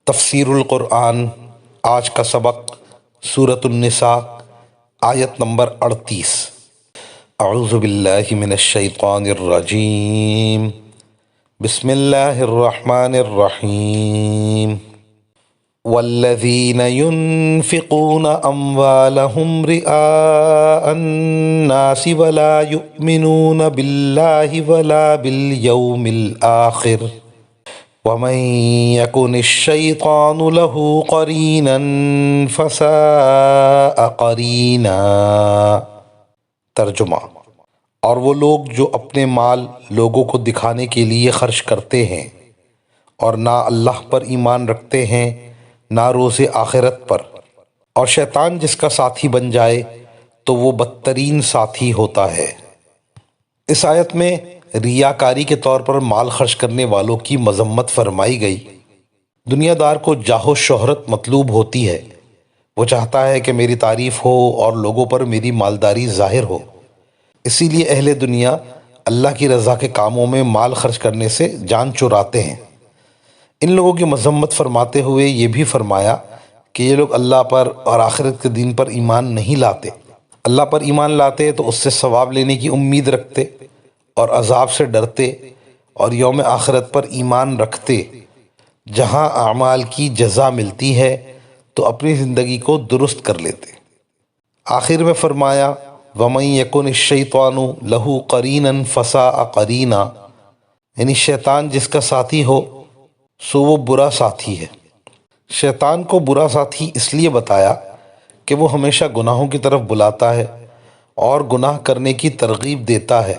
تفسیر القرآن آج کا سبق سورۃ النساء آیت نمبر 38۔ اعوذ باللہ من الشیطان الرجیم، بسم اللہ الرحمن الرحیم۔ والذین ينفقون اموالهم رئاء الناس ولا يؤمنون باللہ ولا بالیوم الآخر وَمَن يَكُنِ الشَّيْطَانُ لَهُ قَرِینًا فَسَاءَ قَرِینًا۔ ترجمہ: اور وہ لوگ جو اپنے مال لوگوں کو دکھانے کے لیے خرچ کرتے ہیں اور نہ اللہ پر ایمان رکھتے ہیں نہ روز آخرت پر، اور شیطان جس کا ساتھی بن جائے تو وہ بدترین ساتھی ہوتا ہے۔ اس آیت میں ریاکاری کے طور پر مال خرچ کرنے والوں کی مذمت فرمائی گئی۔ دنیا دار کو جاہ و شہرت مطلوب ہوتی ہے، وہ چاہتا ہے کہ میری تعریف ہو اور لوگوں پر میری مالداری ظاہر ہو، اسی لیے اہل دنیا اللہ کی رضا کے کاموں میں مال خرچ کرنے سے جان چراتے ہیں۔ ان لوگوں کی مذمت فرماتے ہوئے یہ بھی فرمایا کہ یہ لوگ اللہ پر اور آخرت کے دن پر ایمان نہیں لاتے۔ اللہ پر ایمان لاتے تو اس سے ثواب لینے کی امید رکھتے اور عذاب سے ڈرتے، اور یوم آخرت پر ایمان رکھتے جہاں اعمال کی جزا ملتی ہے تو اپنی زندگی کو درست کر لیتے۔ آخر میں فرمایا وَمَن يَكُنِ الشَّيْطَانُ لَهُ قَرِینًا فَسَاءَ قَرِینًا، یعنی شیطان جس کا ساتھی ہو سو وہ برا ساتھی ہے۔ شیطان کو برا ساتھی اس لیے بتایا کہ وہ ہمیشہ گناہوں کی طرف بلاتا ہے اور گناہ کرنے کی ترغیب دیتا ہے،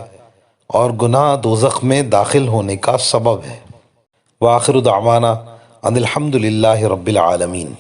اور گناہ دوزخ میں داخل ہونے کا سبب ہے۔ وآخر دعوانا ان الحمد للہ رب العالمین۔